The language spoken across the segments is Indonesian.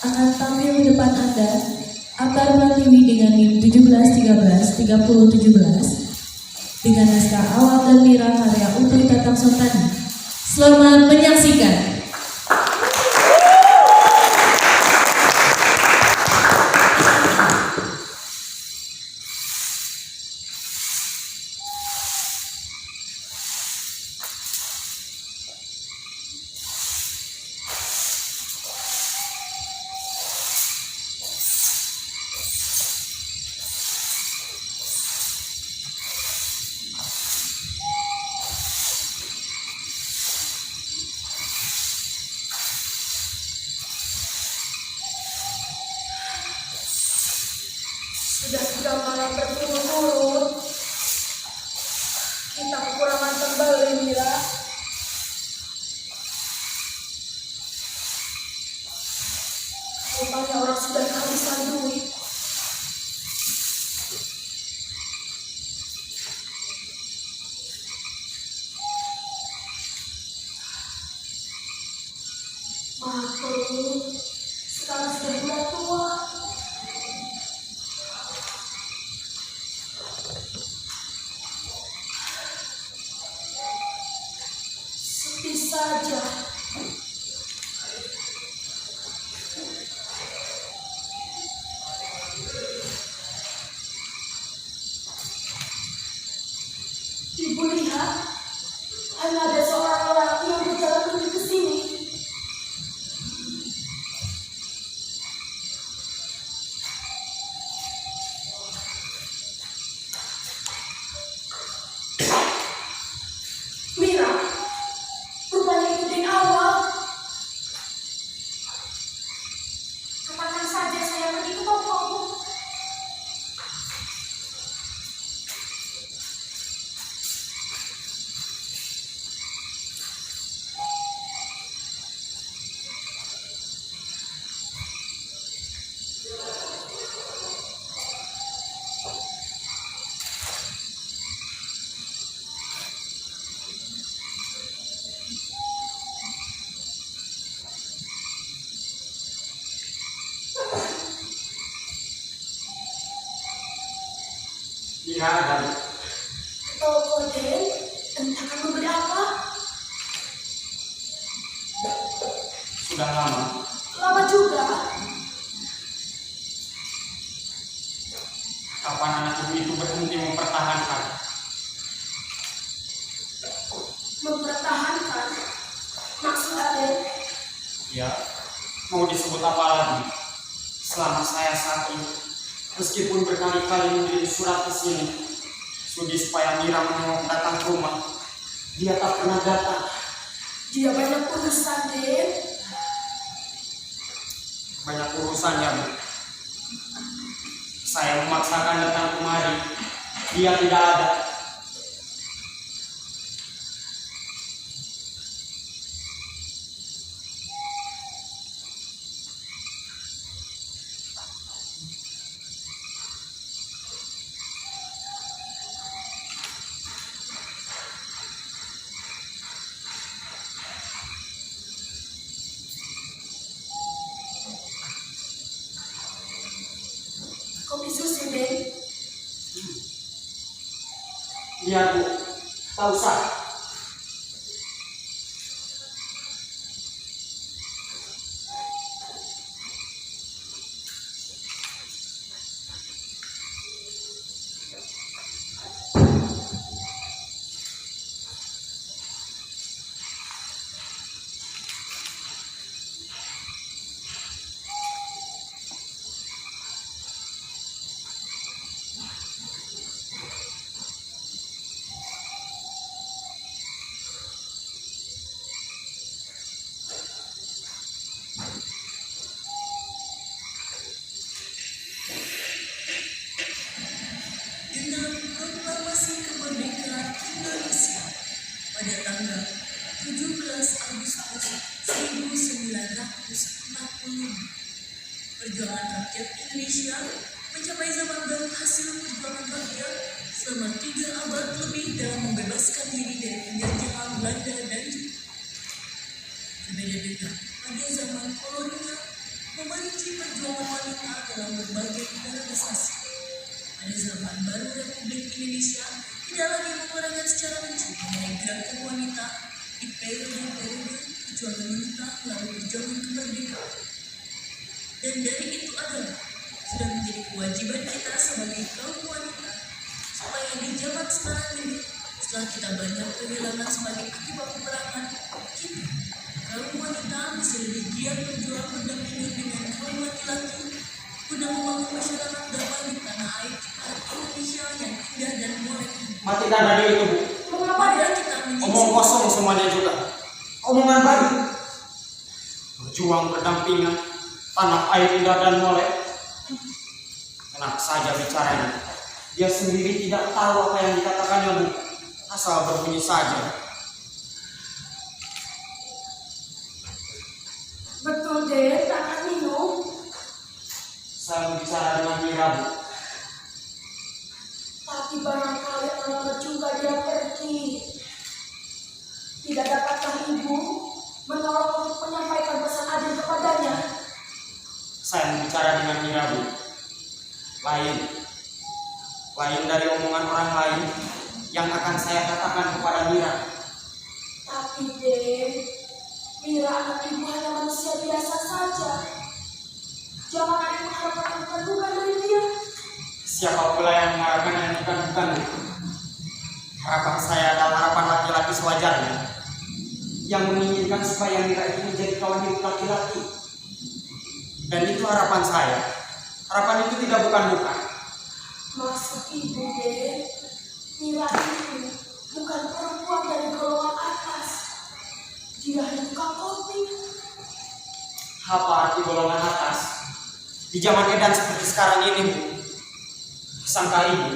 akan tampil di depan Anda Akbar Pratiwi dengan NIM 1713-3017 dengan naskah awal dan lirah karya Utoy Tatang Sotani. Selamat menyaksikan. Sudah 3 malam berturut-turut kita kekurangan kembali, Mira. Rupanya orang sudah kehabisan duit. Maklum, sekarang sudah mulai tua. Sepi saja. Ibu lihat, hanya ada seorang lelaki yang berjalan menuju ke sini. Mira, rupanya itu Den Awal. Kapan saja saya pergi ke toko. Mira dan Toko Den, entah akan membeli apa. sudah lama. Lama juga. Kapan anak ibu itu berhenti mempertahankan? Mempertahankan. Maksud Aden, Ya, mau disebut apa lagi? Selama saya sakit, meskipun berkali-kali mengirim surat ke sini, sudi supaya Mira mau datang ke rumah, dia tak pernah datang. dia banyak urusan, Den. Banyak urusannya, Bu. Saya memaksakan datang kemari, dia tidak ada. Kopi susu, Den. Iya, Bu. Tak usah. Dengan proklamasi kemerdekaan Indonesia pada tanggal 17 Agustus 1945, perjuangan rakyat Indonesia mencapai zaman baru hasil perjuangan rakyat selama 3 abad lebih dalam membebaskan diri dari penjajahan Belanda dan Jepang. Berbeda dengan pada zaman kolonial, memerintah mengikuti perjuangan wanita dalam berbagai organisasi. Pada zaman baru Republik Indonesia tidak lagi memerankan secara rinci mengenai gerakan wanita di periode-periode perjuangan wanita melalui perjuangan kemerdekaan. Dan dari itu adalah sudah menjadi kewajiban kita sebagai kaum wanita supaya di zaman sekarang ini setelah kita banyak kehilangan sebagai akibat peperangan, kita kaum wanita bisa lebih giat berjuang berdampingan dengan kaum laki-laki guna membangun masyarakat damai di tanah air kita Indonesia yang indah dan molek. Matikan radio itu, Bu. Mengapa dia? Kita Omong kosong semuanya juga. Omongan baru. Berjuang berdampingan, tanah air indah dan molek. Enak saja bicaranya. Dia sendiri tidak tahu apa yang dikatakannya, Bu. Asal berbunyi saja. Betul deh, jangan minum. Saya bicara dengan Mira, Bu. Tapi barangkali lama juga dia pergi. Tidak dapatkah ibu menolak untuk menyampaikan pesan adil kepadanya? Saya bicara dengan Mira, Bu. Lain dari omongan orang lain yang akan saya katakan kepada Mira. Tapi deh, Mira anak ibu hanya manusia biasa saja. Jangan ada yang mengharapkan bukan dari dia. Siapa pula yang mengharapkan yang bukan-bukan, Bu? Harapan saya adalah harapan laki-laki sewajarnya yang menginginkan supaya Mira itu menjadi kawan hidup laki-laki. Dan itu harapan saya. Harapan itu tidak bukan-bukan. Maksud ibu deh, Mira itu bukan perempuan dari golongan atas. Dia hanya tukang kopi. Apa arti golongan atas? Di zaman edan seperti sekarang ini, Bu. Sangka ibu,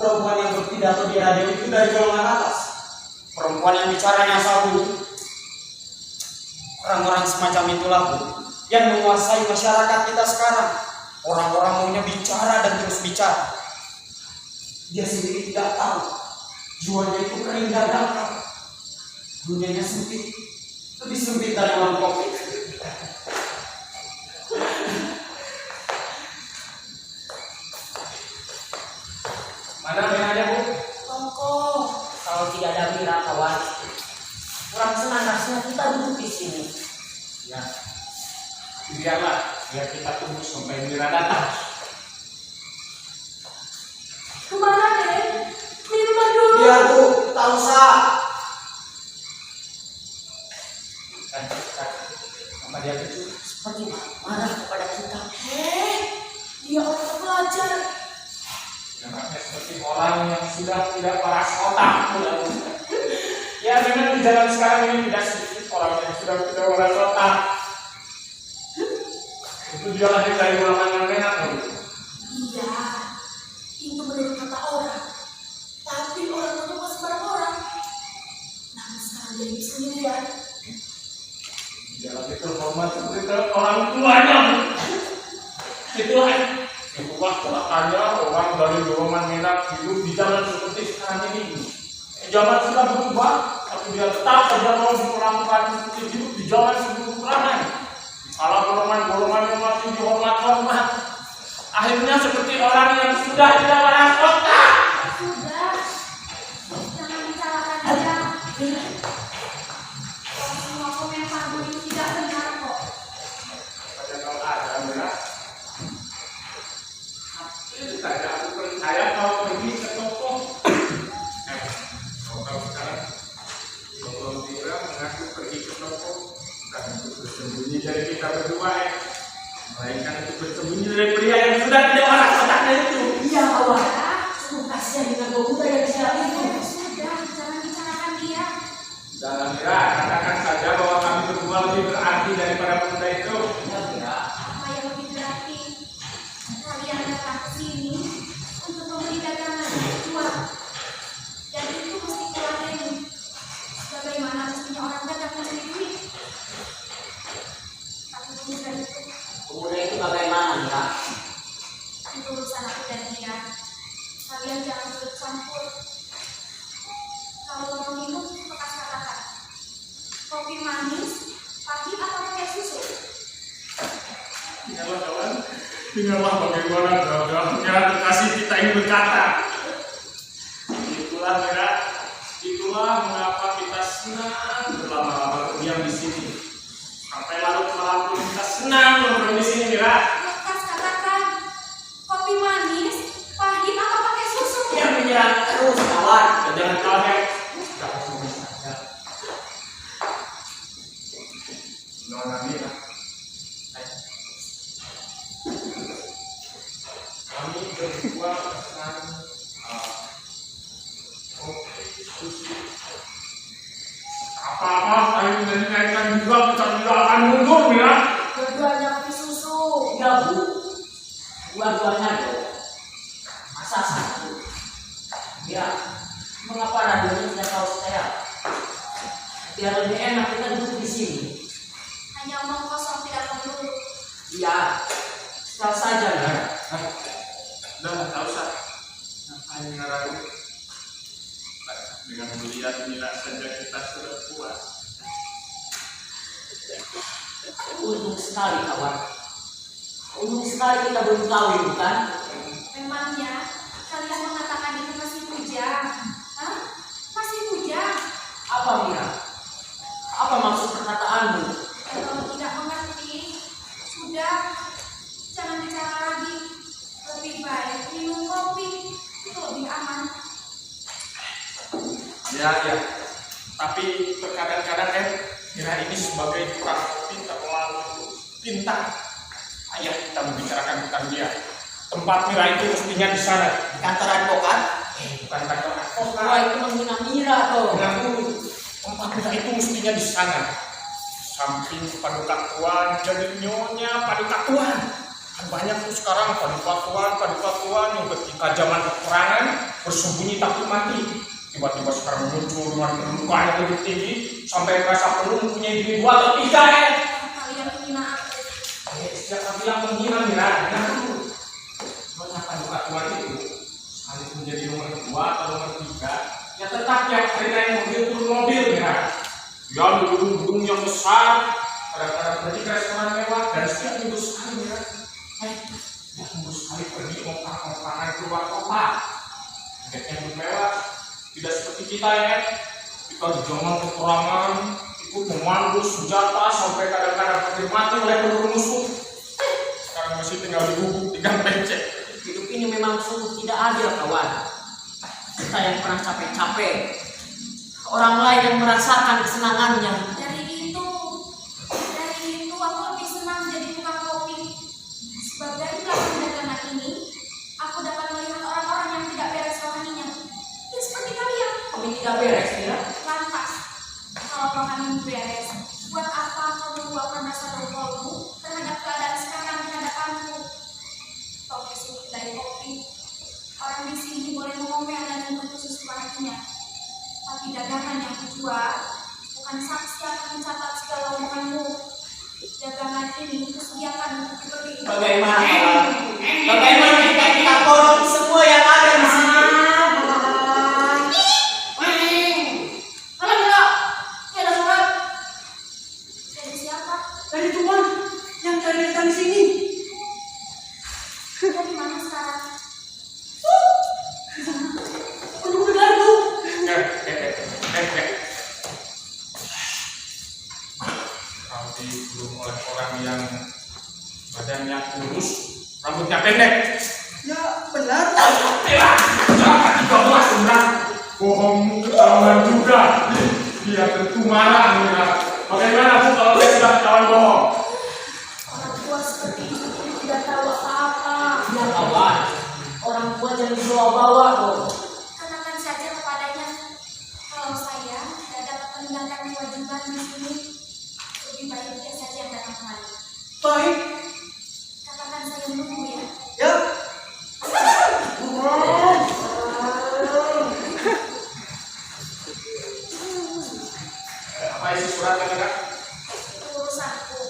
perempuan yang berpidato di radio itu dari golongan atas. Perempuan yang bicaranya asal bunyi. Orang-orang semacam itulah, Bu, yang menguasai masyarakat kita sekarang. Orang-orang maunya bicara dan terus bicara. Dia sendiri tidak tahu jiwanya itu kering dan dangkal. Dunianya sempit, lebih sempit dari warung kopi. Mana Miranya, Bu? Tongko, Kalau tidak ada Mira, kawan, kurang senang rasanya kita duduk di sini. Ya, biarlah, biar kita tunggu sampai Mira datang. kemana deh? Minuman dulu. Biar, Bu, tak usah. Apa dia kecil? Seperti marah kepada kita. Dia orang pelajar. Nampaknya seperti orang yang sudah tidak waras otak. Ya, memang di zaman sekarang ini tidak sedikit orang yang sudah tidak waras otak. Itu dia lahir dari golongan yang enak, Bu. Iya, itu menurut kata orang. Tapi orang itu masih barang orang. Namun sekarang dia hidup sendirian. Tidak lagi terhormat seperti orang tuanya, Bu. Itulah celakanya orang dari golongan enak hidup di zaman seperti sekarang ini. Zaman sudah berubah, tapi dia tetap saja mau diperlakukan seperti hidup di zaman sebelum peperangan. Kalau golongan-golongan yang masih dihormat-hormat, akhirnya seperti orang yang sudah tidak waras otak. Sudah, jangan bicarakan dia. Kalau semua komentar itu tidak benar kok. Pada kalau ada Mira, saya aku percaya mau pergi ke toko. Kalau sekarang, kalau Mira mengaku pergi ke toko, bukan untuk bersembunyi dari kita berdua, melainkan untuk bersembunyi dari pria yang sudah tidak waras otaknya itu. Iya, kawan. Sungguh kasihan dengan pemuda yang siap itu. Sudah, jangan bicarakan dia. Dalam Mira, katakan saja bahwa kami berdua lebih berarti daripada pemuda itu. Ya, Mira. Apa yang lebih berarti? Kalian datang ke sini untuk membeli dagangan yang jual. Dan itu mesti kuladeni. Bagaimana mestinya orang dagang mencari duit? Tapi pemuda itu, Pemuda itu bagaimana, Mira? itu urusan aku dan dia. Kalian jangan ikut campur. Kalau mau minum, bekas katakan. Kopi manis, pagi atau pakai susu? kawan-kawan, dengarlah bagaimana gagahnya kekasih kita ini berkata. Itulah Mira, itulah mengapa kita senang berlama-lama berdiam di sini. Sampai larut malam pun kita senang nongkrong di sini, Mira. Lekas katakan, kopi manis, pahit apa pakai susu? Dia menyerang terus kawan. Jangan kaget. Sudah ngomong saja. Nona Mira. Kami berdua pesan kopi susu. Apa-apa, kami menyanyikan juga, kita tidak akan mundur, Mira. Keduanya kopi susu. Ya bu, dua-duanya dong. Masa satu? Ya, mengapa radionya tidak tahu setel? Biar lebih enak kita duduk di sini. Hanya omong kosong tidak perlu. Ya, setel saja ya. Udah, tak usah. Ngapain ngerayu? Dengan melihat Mira saja kita sudah puas. Untung sekali kawan. Untung sekali kita belum kawin bukan? Memangnya kalian mengatakan itu masih bujang? Hah? Masih bujang? Apa Mira? Apa maksud perkataanmu? Kalau tidak mengerti, sudah jangan bicara lagi. Lebih baik minum kopi, itu lebih aman. Ya. Tapi terkadang-kadang Mira ini sebagai tukang kopi terlalu pintar. Ayah kita membicarakan tentang dia. Tempat Mira itu mestinya di sana. Di kantor advokat? Bukan kantor advokat. Wah itu menghina Mira tuh. Tempat Mira itu mestinya di sana. Samping paduka tuan, jadi nyonya paduka tuan. Kan banyak tuh sekarang paduka tuan yang ketika zaman peperangan bersembunyi takut mati. Tiba-tiba sekarang muncul dengan kedudukan yang lebih tinggi sampai merasa perlu mempunyai bini 2 atau 3 Kalian menghina aku. Siapa bilang menghina Mira? Nyonya paduka tuan itu sekali menjadi nomor 2 atau nomor 3, ya tetap ya mereka yang mobil turun mobil Mira. Dia di gedung-gedung yang besar, kadang-kadang pergi ke restoran mewah dan setiap minggu sekali Mira. Setiap minggu sekali pergi ngopang-ngopangan keluar kota. Hidupnya mewah. Tidak seperti kita ya, kita di zaman peperangan ikut memandu senjata sampai kadang-kadang hampir mati oleh peluru musuh. Sekarang masih tinggal di gubuk, tinggal becek. Hidup ini memang sungguh tidak adil kawan. Kita yang pernah capek-capek, orang lain yang merasakan kesenangannya. Dari itu aku lebih senang jadi tukang kopi. Sebab dari belakang dagangan ini, aku dapat melihat orang-orang yang tidak beres rohaninya. Ya seperti kalian. Kami tidak beres Mira. Lantas, kalau rohanimu beres, buat apa kamu luapkan rasa dongkolmu terhadap keadaan sekarang di hadapanku? Kau kesini kedai kopi. Orang di sini boleh mengomel dan menuntut sesuatu hatinya. Tapi dagangan yang kujual bukan saksi akan mencatat segala omonganmu. Dagangan ini disediakan untuk dibeli. Bagaimana jika kita borong semua yang ada di sini? Dari siapa? Dari tuan yang cari datang di sini. Dia di mana sekarang? Menunggu gardu. Kau dibelum oleh orang yang badannya kurus, rambutnya pendek. Ya benar. Jangan juga puas benar. Bohongmu ketahuan juga. Dia tentu marah Mira. Bagaimana Bu kalau dia sudah ketahuan bohong? Orang tua seperti itu tidak tahu apa-apa. Ya kawan, orang tua jangan dibawa-bawa kok. Katakan saja kepadanya, kalau saya tidak dapat meninggalkan kewajiban di sini, lebih baik dia saja yang datang kemari. Baik. Katakan saya menunggu ya. Ya. Apa isi suratnya Mira? Itu urusanku.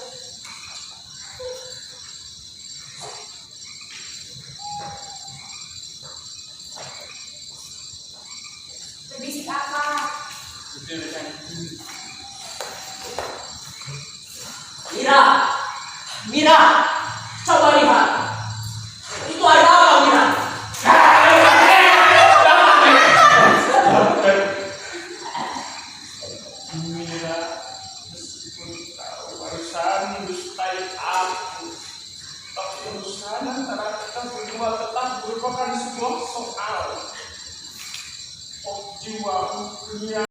Berbisik apa? Mira, jiwaku dunia